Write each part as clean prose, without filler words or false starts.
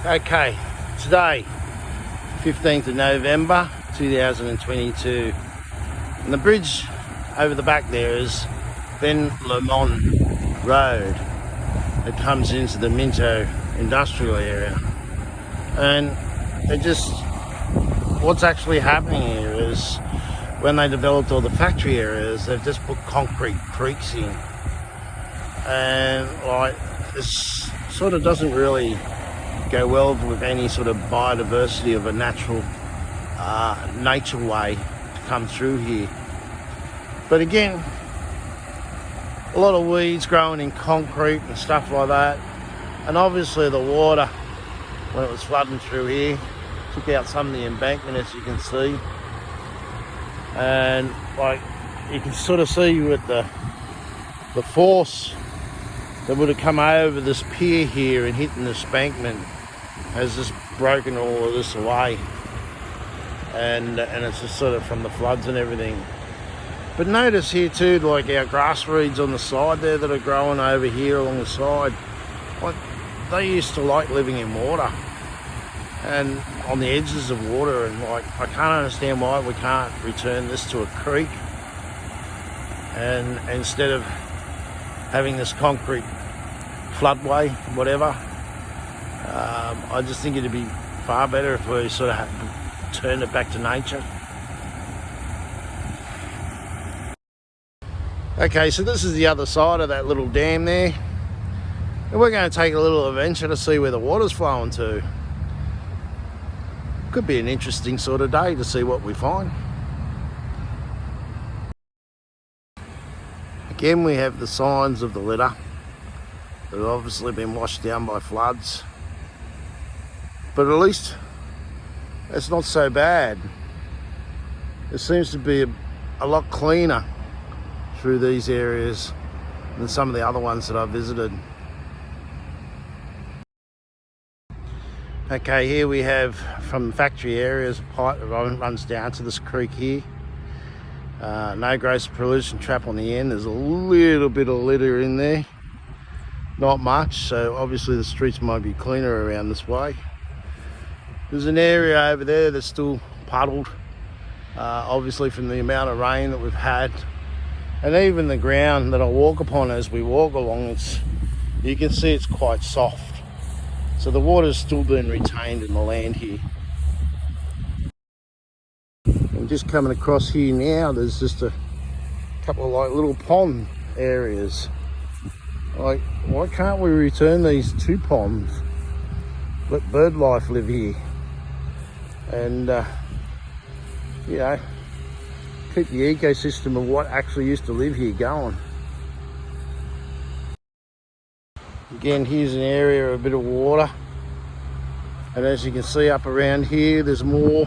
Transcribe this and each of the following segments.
Okay, today, 15th of November 2022, and the bridge over the back there is Ben Lomond Road. It comes into the Minto industrial area, and what's actually happening here is when they developed all the factory areas, they've just put concrete creeks in, and like this sort of doesn't really go well with any sort of biodiversity of a natural nature way to come through here. But again, a lot of weeds growing in concrete and stuff like that, and obviously the water, when it was flooding through here, took out some of the embankment, as you can see. And like you can sort of see with the force that would have come over this pier here and hitting this embankment has just broken all of this away, and it's just sort of from the floods and everything. But notice here too, like our grass reeds on the side there that are growing over here along the side, like they used to like living in water and on the edges of water, and like I can't understand why we can't return this to a creek, and instead of having this concrete floodway, whatever. I just think it'd be far better if we sort of turned it back to nature. Okay, so this is the other side of that little dam there, and we're going to take a little adventure to see where the water's flowing to. Could be an interesting sort of day to see what we find. Again, we have the signs of the litter that have obviously been washed down by floods, but at least it's not so bad. It seems to be a lot cleaner through these areas than some of the other ones that I've visited. Okay, here we have from the factory areas a pipe that runs down to this creek here. No gross pollution trap on the end. There's a little bit of litter in there, not much, so obviously the streets might be cleaner around this way. There's an area over there that's still puddled, obviously from the amount of rain that we've had, and even the ground that I walk upon as we walk along, you can see it's quite soft, so the water's still being retained in the land here. And just coming across here now, there's just a couple of like little pond areas. Like, why can't we return these two ponds? Let bird life live here, and you know, keep the ecosystem of what actually used to live here going. Again, here's an area of a bit of water, and as you can see up around here, there's more.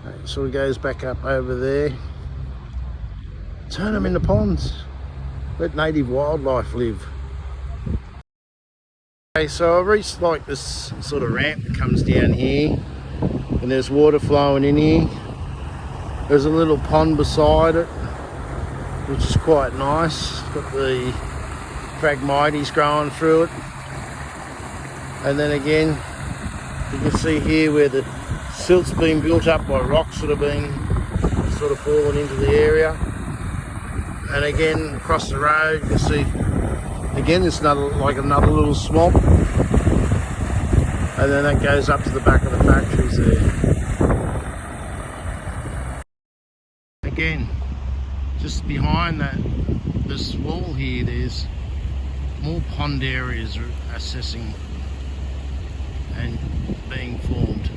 It sort of goes back up over there. Turn them into ponds. Let native wildlife live. Okay, so I reached like this sort of ramp that comes down here, and there's water flowing in here. There's a little pond beside it, which is quite nice. Got the phragmites growing through it. And then again, you can see here where the silt's been built up by rocks that have been sort of fallen into the area. And again, across the road, you can see, again, it's another little swamp. And then that goes up to the back of the factories there. Again, just behind this wall here, there's more pond areas assessing and being formed.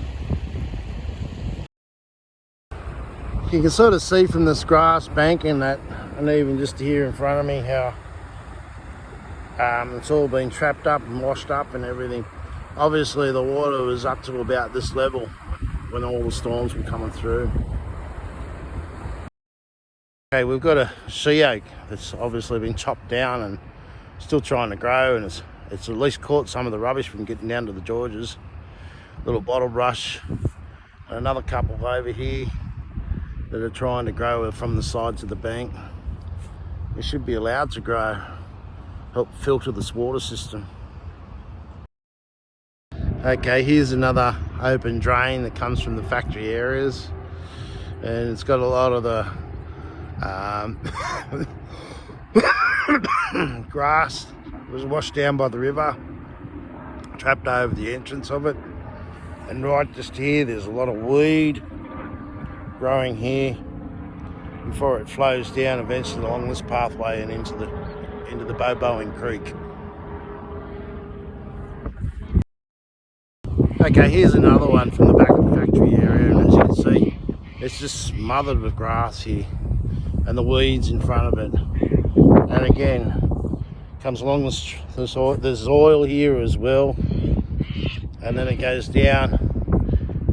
You can sort of see from this grass bank and even just here in front of me how it's all been trapped up and washed up and everything. Obviously the water was up to about this level when all the storms were coming through. Okay, we've got a sea oak that's obviously been chopped down and still trying to grow, and it's at least caught some of the rubbish from getting down to the Georges. Little bottle brush, and another couple over here that are trying to grow from the sides of the bank. They should be allowed to grow, help filter this water system. Okay, here's another open drain that comes from the factory areas, and it's got a lot of the grass was washed down by the river, trapped over the entrance of it. And right just here there's a lot of weed growing here before it flows down eventually along this pathway and into the Boboing Creek. Okay, here's another one from the back of the factory area, and as you can see, it's just smothered with grass here and the weeds in front of it. And again, comes along there's oil here as well, and then it goes down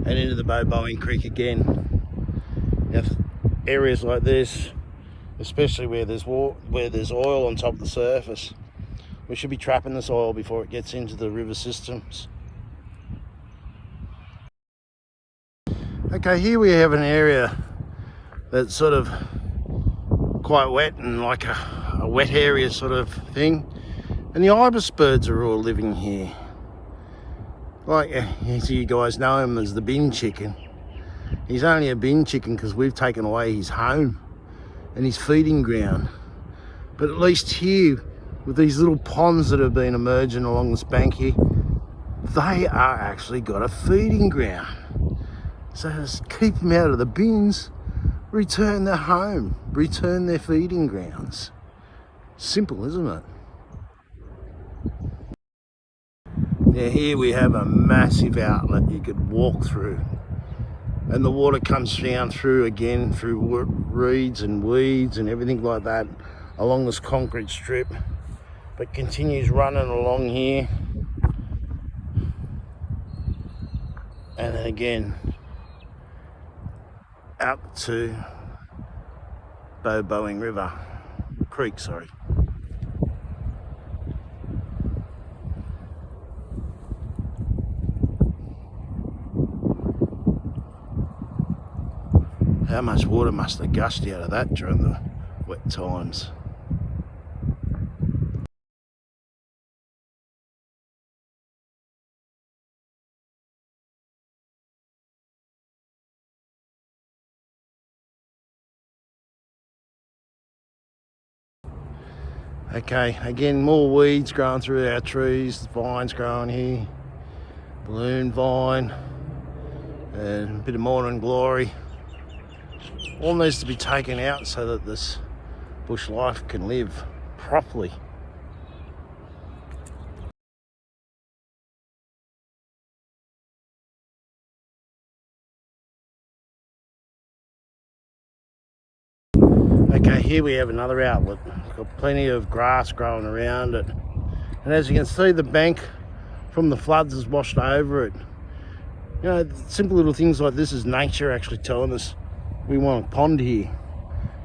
and into the Boboing Creek again. Now, areas like this, especially where there's oil on top of the surface, we should be trapping this oil before it gets into the river systems. Okay, here we have an area that's sort of quite wet and like a wet area sort of thing, and the ibis birds are all living here. Like, you guys know him as the bin chicken. He's only a bin chicken because we've taken away his home and his feeding ground. But at least here, with these little ponds that have been emerging along this bank here, they are actually got a feeding ground. So just keep them out of the bins, return their home, return their feeding grounds. Simple, isn't it? Now here we have a massive outlet you could walk through, and the water comes down through again through reeds and weeds and everything like that along this concrete strip, but continues running along here, and then again out to Boboing Creek, sorry. How much water must have gushed out of that during the wet times? Okay, again, more weeds growing through our trees, vines growing here, balloon vine, and a bit of morning glory. All needs to be taken out so that this bush life can live properly. Okay, here we have another outlet. Got plenty of grass growing around it. And as you can see, the bank from the floods has washed over it. You know, simple little things like this is nature actually telling us we want a pond here.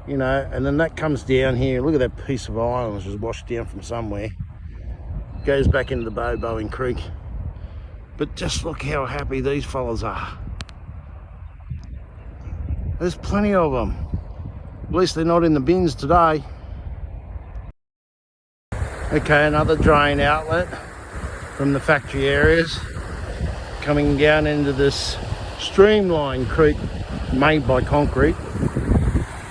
You know, and then that comes down here. Look at that piece of iron which was washed down from somewhere. Goes back into the Boboing Creek. But just look how happy these fellas are. There's plenty of them. At least they're not in the bins today. Okay, another drain outlet from the factory areas coming down into this streamlined creek made by concrete,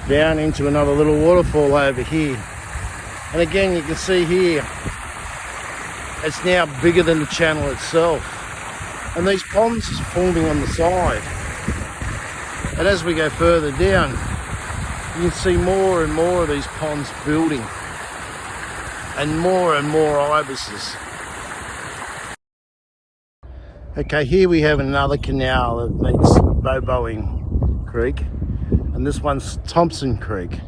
down into another little waterfall over here. And again, you can see here, it's now bigger than the channel itself. And these ponds are forming on the side. And as we go further down, you can see more and more of these ponds building, and more ibises. Okay, here we have another canal that meets Boboing Creek, and this one's Thompson Creek.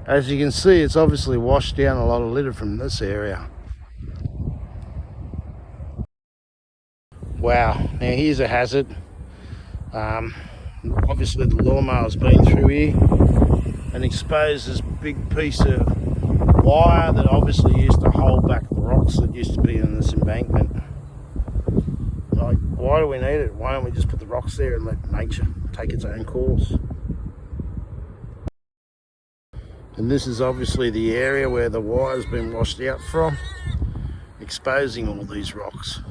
As you can see, it's obviously washed down a lot of litter from this area. Wow, now here's a hazard. Obviously the lawnmower's been through here and exposed this big piece of wire that obviously used to hold back the rocks that used to be in this embankment. Like, why do we need it? Why don't we just put the rocks there and let nature take its own course? And this is obviously the area where the wire's been washed out from, exposing all these rocks.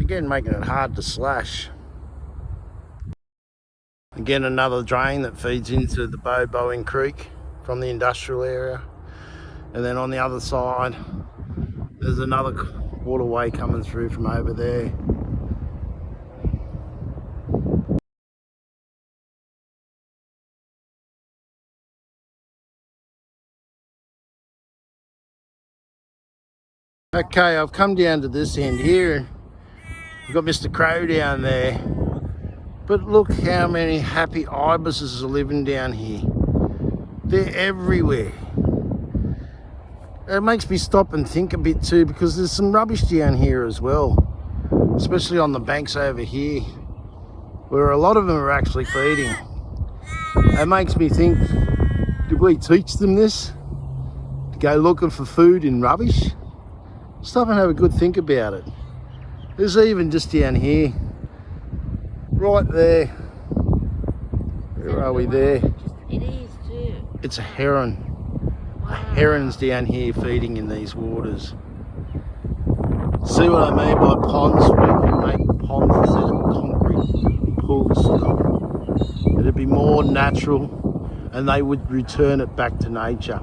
Again, making it hard to slash. Again, another drain that feeds into the Bowen Creek from the industrial area. And then on the other side, there's another waterway coming through from over there. Okay, I've come down to this end here and we've got Mr. Crow down there. But look how many happy ibises are living down here. They're everywhere. It makes me stop and think a bit too, because there's some rubbish down here as well, especially on the banks over here, where a lot of them are actually feeding. It makes me think, did we teach them this? To go looking for food in rubbish? Stop and have a good think about it. There's even just down here, right there. Where are we there? It is too. It's a heron. Wow. A heron's down here feeding in these waters. See what I mean by ponds? We can make ponds instead of concrete pools. It'd be more natural and they would return it back to nature.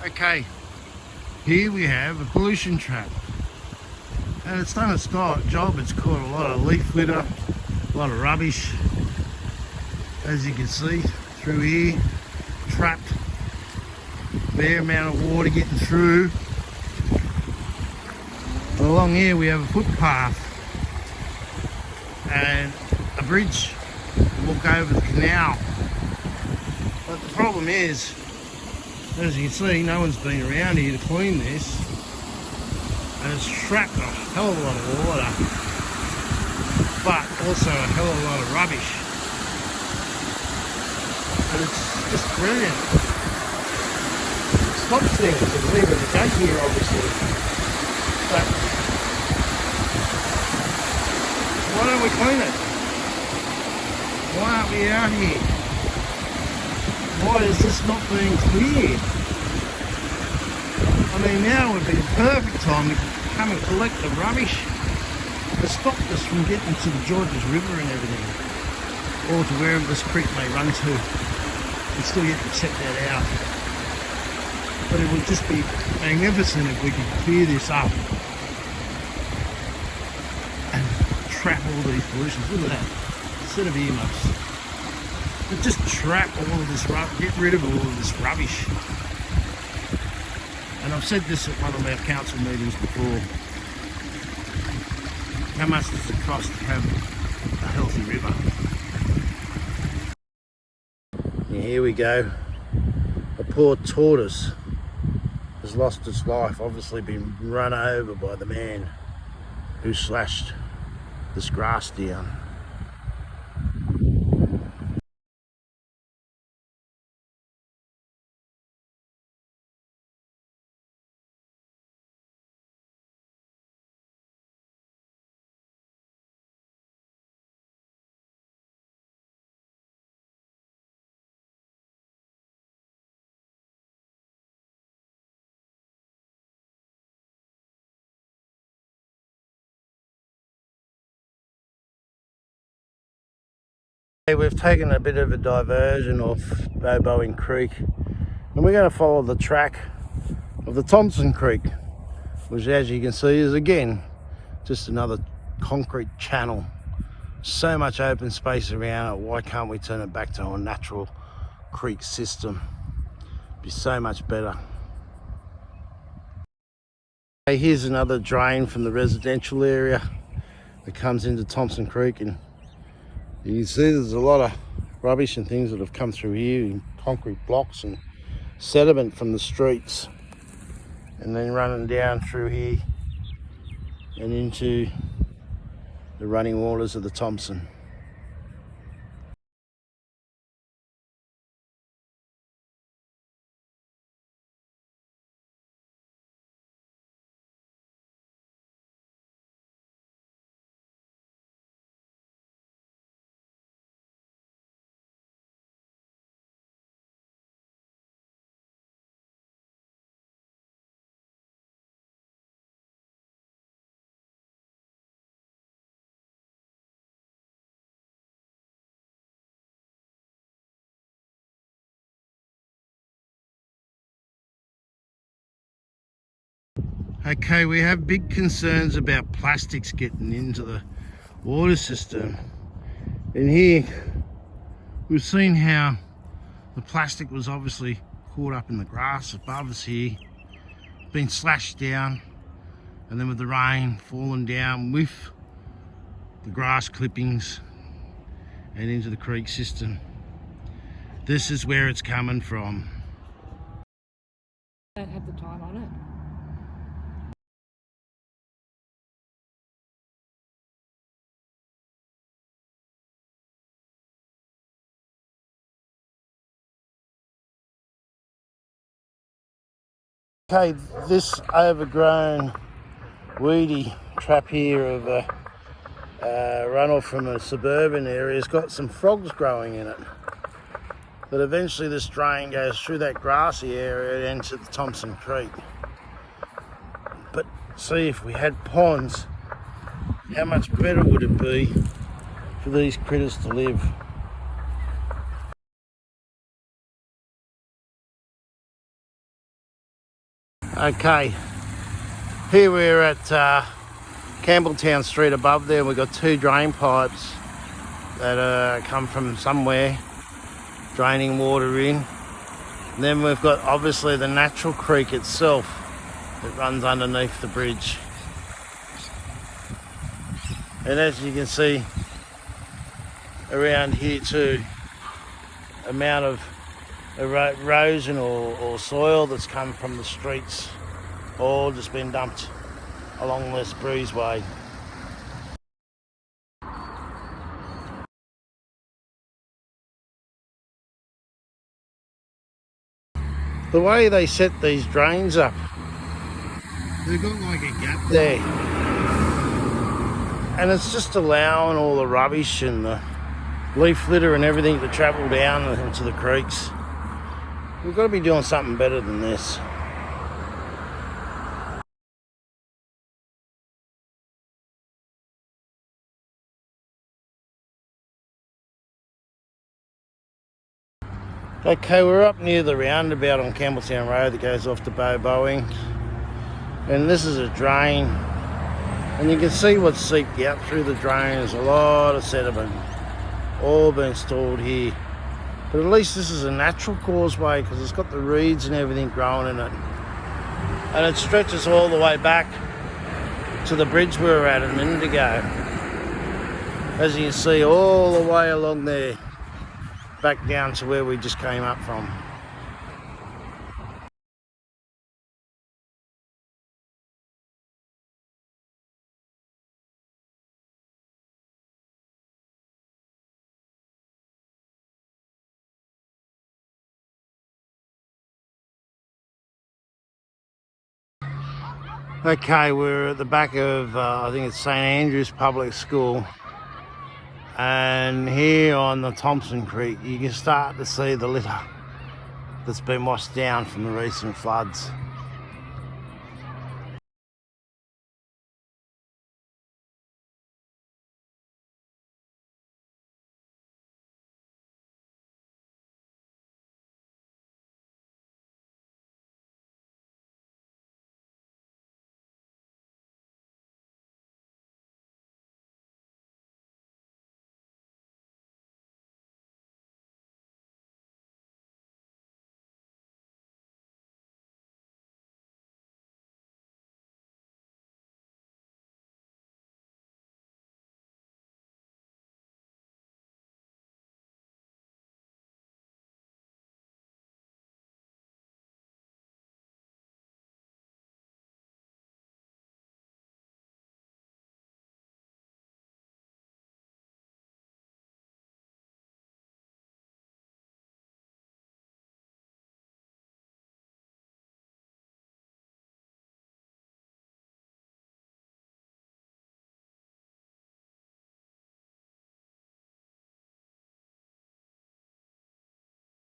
Okay, here we have a pollution trap, and it's done its job. It's caught a lot of leaf litter, a lot of rubbish, as you can see through here, trapped, fair amount of water getting through. And along here we have a footpath and a bridge to walk over the canal, but the problem is, as you can see, no one's been around here to clean this, and it's trapped a hell of a lot of water, but also a hell of a lot of rubbish. And it's just brilliant. It stops things from leaving the gate here, obviously, but why don't we clean it? Why aren't we out here? Why is this not being cleared? I mean, now would be the perfect time to come and collect the rubbish to stop us from getting to the Georges River and everything, or to wherever this creek may run to. We still yet to check that out. But it would just be magnificent if we could clear this up and trap all these pollutions. Look at that, instead of earmuffs. But just trap all of this rubbish, get rid of all of this rubbish. And I've said this at one of our council meetings before. How much does it cost to have a healthy river? And here we go. A poor tortoise has lost its life, obviously been run over by the man who slashed this grass down. We've taken a bit of a diversion off Bowen Creek, and we're going to follow the track of the Thompson Creek, which, as you can see, is again just another concrete channel. So much open space around it. Why can't we turn it back to a natural creek system? It'd be so much better. Okay, here's another drain from the residential area that comes into Thompson Creek, and you can see there's a lot of rubbish and things that have come through here, in concrete blocks and sediment from the streets, and then running down through here and into the running waters of the Thompson. Okay, we have big concerns about plastics getting into the water system. And here, we've seen how the plastic was obviously caught up in the grass above us here, been slashed down, and then with the rain falling down with the grass clippings and into the creek system. This is where it's coming from. Don't have the time on it. Okay, this overgrown, weedy trap here of a runoff from a suburban area has got some frogs growing in it. But eventually this drain goes through that grassy area and into the Thompson Creek. But see, if we had ponds, how much better would it be for these critters to live? Okay, here we're at Campbelltown Street above there. We've got two drain pipes that come from somewhere, draining water in. And then we've got obviously the natural creek itself that runs underneath the bridge. And as you can see around here too, amount of erosion or soil that's come from the streets, all just been dumped along this breezeway. The way they set these drains up, they've got like a gap there, and it's just allowing all the rubbish and the leaf litter and everything to travel down into the creeks. We've got to be doing something better than this. Okay, we're up near the roundabout on Campbelltown Road that goes off to Boeing, and this is a drain, and you can see what's seeped out through the drain. There's a lot of sediment all been stored here, but at least this is a natural causeway because it's got the reeds and everything growing in it, and it stretches all the way back to the bridge we were at a minute ago, as you can see, all the way along there back down to where we just came up from. Okay, we're at the back of I think it's St Andrew's Public School, and here on the Thompson Creek you can start to see the litter that's been washed down from the recent floods.